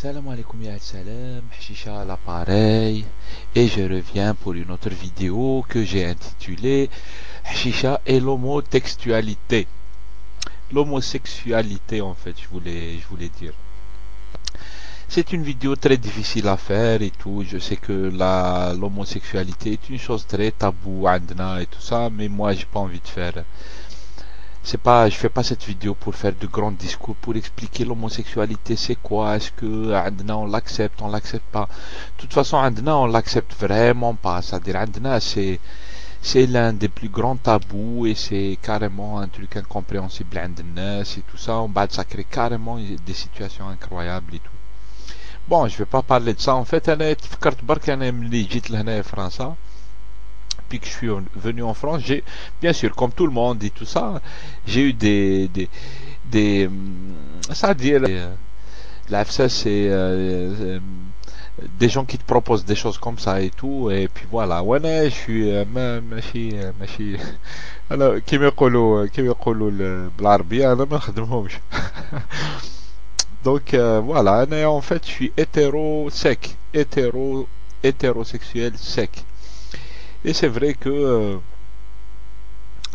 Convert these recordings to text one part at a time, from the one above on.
Salam alaikum ya salam, Hashisha à l'appareil, et je reviens pour une autre vidéo que j'ai intitulée Hashisha et l'homotextualité. L'homosexualité en fait, je voulais dire. C'est une vidéo très difficile à faire et tout, je sais que l'homosexualité est une chose très taboue, andna et tout ça, mais moi j'ai pas envie de faire. Je fais pas cette vidéo pour faire de grands discours, pour expliquer l'homosexualité c'est quoi, est-ce que عندنا on l'accepte pas. De toute façon عندنا on l'accepte vraiment pas, c'est-à-dire عندنا c'est l'un des plus grands tabous et c'est carrément un truc incompréhensible عند الناس et tout ça, on va ça crée carrément des situations incroyables et tout. Bon, je vais pas parler de ça en fait, انا تفكرت برك انا ملي جيت لهنا فرنسا. Depuis que je suis venu en France, j'ai, bien sûr, comme tout le monde et tout ça, j'ai eu ça dire, la FSA, c'est des gens qui te proposent des choses comme ça et tout, et puis voilà. وانا je suis ماشي انا كيما يقولوا بالعربية انا ما نخدمهمش. Donc voilà, en fait je suis hétérosexuel sec. Et c'est vrai que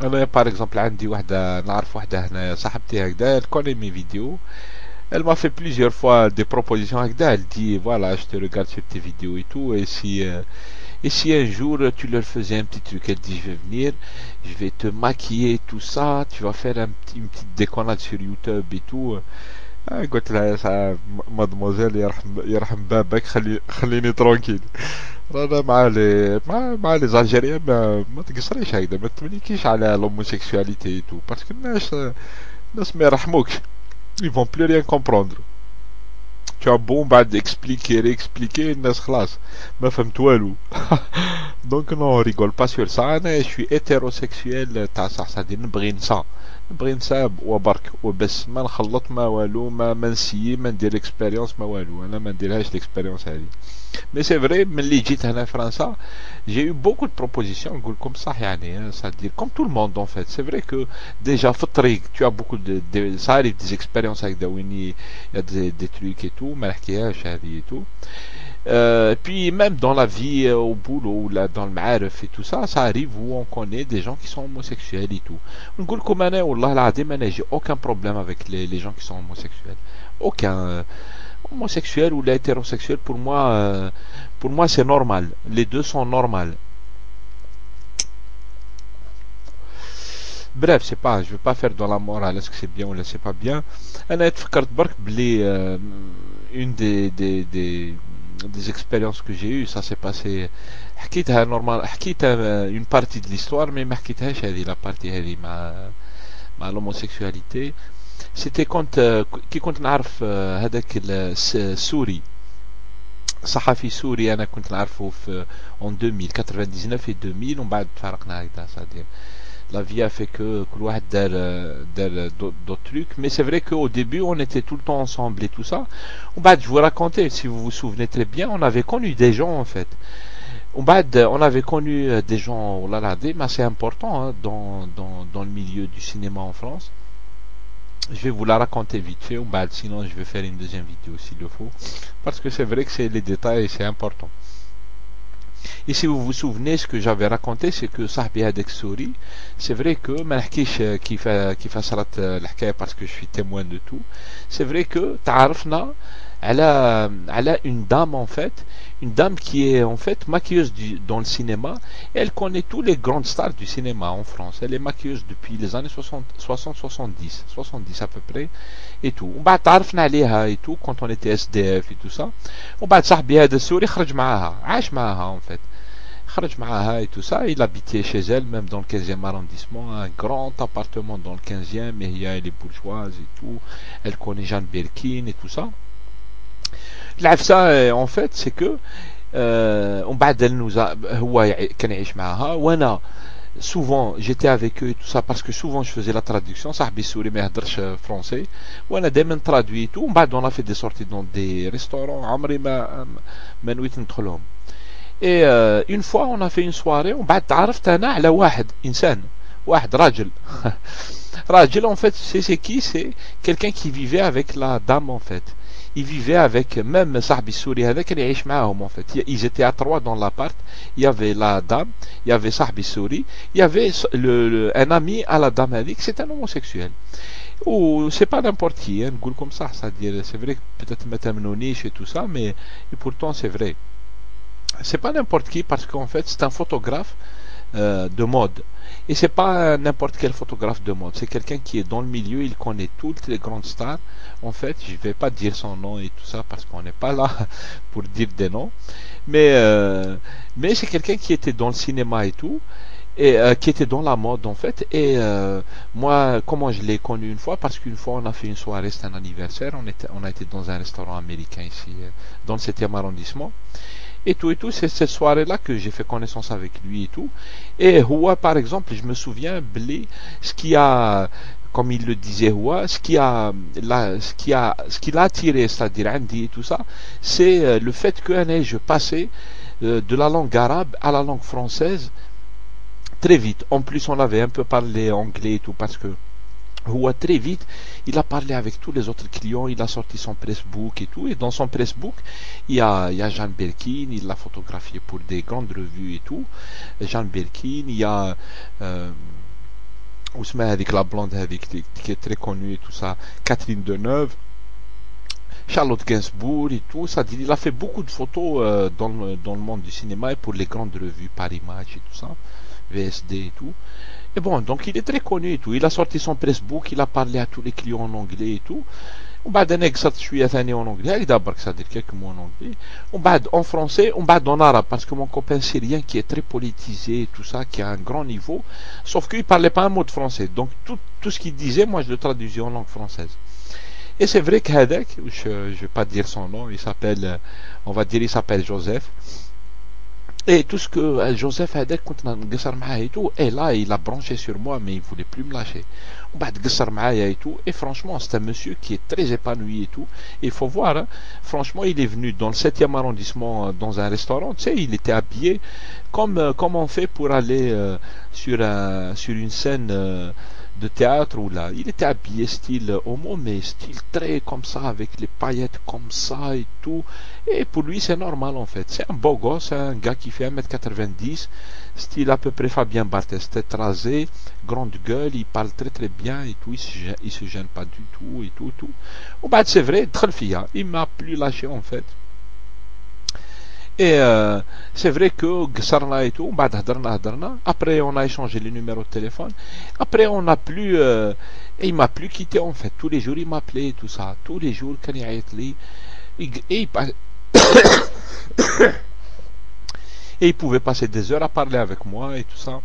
انا par exemple عندي واحدة نعرف واحدة هنا صاحبتي هكذا elle connaît mes vidéos, elle m'a fait plusieurs fois des propositions هكذا, elle dit voilà je te regarde sur tes vidéos et tout, et si un jour tu leur faisais un petit truc, elle dit je vais venir, je vais te maquiller tout ça, tu vas faire une petite déconnade sur YouTube et tout. قلت لها مادموزيل يرحم بابك خليني ترونكيل, رانا مع لي زالجيريان ما تقصريش هكذا, ما تمليكيش على l'homosexualité et tout, parce que الناس ما يرحموكش, ils vont plus rien comprendre. Tu as bon بعد expliquer réexpliquer الناس خلاص ما فهمت والو. Donc non, on rigole pas sur ça. انا je suis hétérosexuel تاع صح, c'est-à-dire نبغي نسى وبرك وبس, ما نخلط ما والو, ما نسيي, ما ندير اكسبيريونس ما والو, انا ما نديرهاش الاكسبيريونس هذه. Mais c'est vrai, ملي جيت هنا فرنسا j'ai eu beaucoup de propositions نقولكم صح يعني, c'est-à-dire comme tout le monde en fait. C'est vrai que déjà في الطريق tu as beaucoup de ça arrive des expériences هكذا وين il y a des trucs et tout ما نحكيهاش هذه et tout. Puis même dans la vie, au boulot, là, dans le معارف et tout ça, ça arrive où on connaît des gens qui sont homosexuels et tout. نقول لكم انا والله العظيم انا j'ai aucun problème avec les gens qui sont homosexuels, aucun. Homosexuel ou l'hétérosexuel, pour moi c'est normal, les deux sont normales. Bref, c'est pas, je veux pas faire dans la morale, est-ce que c'est bien ou là c'est pas bien. انا تفكرت برك بلي une des expériences que j'ai eues, ça s'est passé, حكيتها normal, حكيتها une partie de l'histoire, mais ما حكيتهاش هذه la partie هذه مع l'homosexualité. C'était كي كنت نعرف هذاك السوري, صحفي سوري انا كنت نعرفه في en 2000 99 et 2000, ومن بعد تفارقنا هكذا, c'est-à-dire la vie a fait que كل واحد دار d'autres trucs. Mais c'est vrai qu'au début on était tout le temps ensemble et tout ça. ومن بعد je vous racontais, si vous vous souvenez très bien, on avait connu des gens en fait. ومن بعد on avait connu des gens mais c'est important hein, dans le milieu du cinéma en France. Je vais vous la raconter vite fait, ou bah, sinon je vais faire une deuxième vidéo s'il le faut, parce que c'est vrai que c'est les détails et c'est important. Et si vous vous souvenez, ce que j'avais raconté, c'est que صاحبي هذاك سوري, c'est vrai que ما نحكيش كيف صارت الحكايه parce que je suis témoin de tout. C'est vrai que تعرفنا على une dame en fait, une dame qui est en fait maquilleuse dans le cinéma, et elle connaît tous les grandes stars du cinéma en France. Elle est maquilleuse depuis les années 70 à peu près et tout. وبعد تعرفنا عليها et tout quand on était SDF et tout ça. وبعد صاحبي هذا السوري خرج معاها, عاش معاها en fait, خرج معاها et tout ça. Il habitait chez elle, même dans le 15e arrondissement, un grand appartement dans le 15e, et elle est bourgeoise et tout. Elle connaît Jeanne Birkin et tout ça. العفسة en fait c'est que ومن بعد هو كان يعيش معاها, وانا souvent j'étais avec eux et tout ça parce que souvent je faisais la traduction, صاحبي السوري ما يهدرش français, وانا دائما traduit et tout. ومن بعد on a fait des sorties dans des restaurants عمري ما نويت ندخلهم. Et une fois on a fait une soirée, ومن بعد تعرفت انا على واحد انسان, واحد راجل. راجل en fait c'est qui, c'est quelqu'un qui vivait avec la dame en fait. il vivait avec même صاحبي السوري هذا كان يعيش معاهم en fait. Ils étaient à trois dans l'appart. Il y avait la dame, il y avait صاحبي السوري, il y avait un ami à la dame هذيك, c'est un homosexuel. Ou c'est pas n'importe qui, hein, نقول comme ça, c'est-à-dire c'est vrai que peut-être ما تمنونيش et tout ça, mais et pourtant c'est vrai. C'est pas n'importe qui parce qu'en fait c'est un photographe de mode. Et c'est pas n'importe quel photographe de mode, c'est quelqu'un qui est dans le milieu, il connaît toutes les grandes stars. En fait, je vais pas dire son nom et tout ça parce qu'on n'est pas là pour dire des noms. Mais c'est quelqu'un qui était dans le cinéma et tout, et qui était dans la mode en fait. Et moi, comment je l'ai connu une fois? Parce qu'une fois on a fait une soirée, c'était un anniversaire, on a été dans un restaurant américain ici, dans le 7e arrondissement. Et tout, c'est cette soirée-là que j'ai fait connaissance avec lui et tout. Et Houa, par exemple, je me souviens, Blé, ce qui a, comme il le disait Houa, ce qui l'a attiré, c'est-à-dire Andy et tout ça, c'est le fait que je passais de la langue arabe à la langue française très vite. En plus, on avait un peu parlé anglais et tout, parce que très vite, il a parlé avec tous les autres clients, il a sorti son pressbook et tout, et dans son pressbook, il y a Jean Birkin, il l'a photographié pour des grandes revues et tout. Jean Birkin, il y a Ousmane avec la blonde avec qui est très connue et tout ça, Catherine Deneuve, Charlotte Gainsbourg et tout ça. Il a fait beaucoup de photos dans le monde du cinéma et pour les grandes revues, Paris Match et tout ça, VSD et tout. Et bon, donc il est très connu et tout. Il a sorti son pressbook, il a parlé à tous les clients en anglais et tout. وبعد انا قصرت شويه ثاني en anglais, هكذا برك c'est-à-dire quelques mots en anglais. وبعد en français, وبعد en arabe parce que mon copain syrien qui est très politisé et tout ça, qui a un grand niveau, sauf qu'il parlait pas un mot de français. Donc tout ce qu'il disait, moi je le traduisais en langue française. Et c'est vrai qu'Hadek, je vais pas dire son nom, il s'appelle, on va dire il s'appelle Joseph. Et tout ce que Joseph Hadek et là il a branché sur moi mais il voulait plus me lâcher. Et tout, et franchement c'est un monsieur qui est très épanoui et tout. Et il faut voir, hein, franchement il est venu dans le 7e arrondissement dans un restaurant, tu sais, il était habillé comme on fait pour aller sur une scène de théâtre ou là. Il était habillé style homo, mais style très comme ça, avec les paillettes comme ça et tout. Et pour lui, c'est normal en fait. C'est un beau gosse, un gars qui fait 1m90, style à peu près Fabien Barthez, tête rasée, grande gueule, il parle très très bien et tout, il se gêne pas du tout et tout. Ou bah c'est vrai, Trelfia, il m'a plus lâché en fait. Et c'est vrai que Gsarna et tout, après on a échangé les numéros de téléphone, après on n'a plus, et il m'a plus quitté en fait, tous les jours il m'appelait et tout ça, tous les jours quand il et il pouvait passer des heures à parler avec moi et tout ça.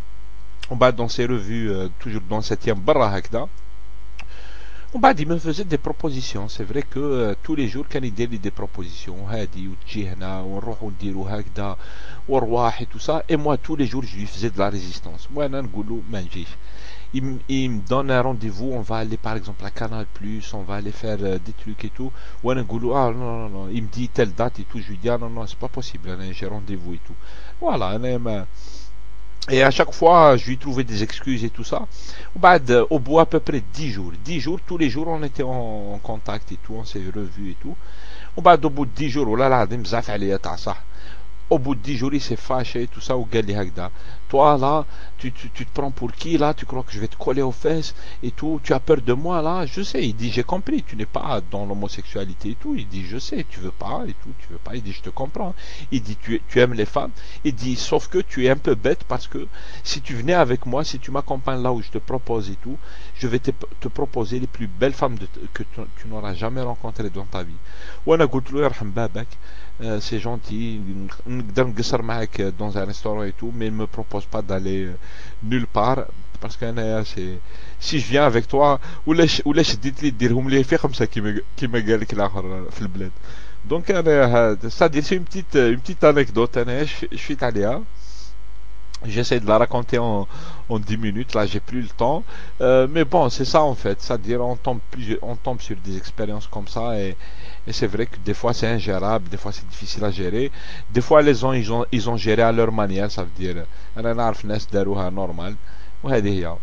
On va dans ses revues, toujours dans le 7e barra hakda. وبعد il me faisait des propositions. C'est vrai que tous les jours كان يدير لي des propositions, هادي وتجي هنا ونروحوا نديروا هكذا ورواح et tout ça. Et moi tous les jours je lui faisais de la résistance. وانا نقول له ما نجيش. Il me donne un rendez-vous, on va aller par exemple à Canal+, on va aller faire des trucs et tout. وانا نقول له ah non, il me dit telle date et tout, je lui dis ah non, c'est pas possible, j'ai rendez-vous et tout. Voilà, et à chaque fois, je lui trouvais des excuses et tout ça. Au bout à peu près 10 jours, tous les jours, on était en contact et tout, on s'est revus et tout. Au bout de 10 jours, oh là là, au bout de 10 jours, il s'est fâché, tout ça, ou Gali Hagda. Toi, là, tu te prends pour qui, là? Tu crois que je vais te coller aux fesses et tout? Tu as peur de moi, là? Je sais. Il dit, j'ai compris, tu n'es pas dans l'homosexualité et tout. Il dit, je sais, tu veux pas et tout, tu veux pas. Il dit, je te comprends. Il dit, tu aimes les femmes. Il dit, sauf que tu es un peu bête parce que si tu venais avec moi, si tu m'accompagnes là où je te propose et tout, je vais te proposer les plus belles femmes que tu n'auras jamais rencontrées dans ta vie. C'est gentil, dans un restaurant et tout, mais il ne me propose pas d'aller nulle part parce que si je viens avec toi ولاش ديت لي ديرهم لي في خمسه كيما قال لك الاخر في البلاد. Donc c'est une petite anecdote je suis allé. J'essaie de la raconter en 10 minutes, là j'ai plus le temps, mais bon c'est ça en fait, c'est-à-dire on tombe sur des expériences comme ça et c'est vrai que des fois c'est ingérable, des fois c'est difficile à gérer, des fois les gens ils ont géré à leur manière, ça veut dire أنا نعرف ناس داروها normal وهذه هي.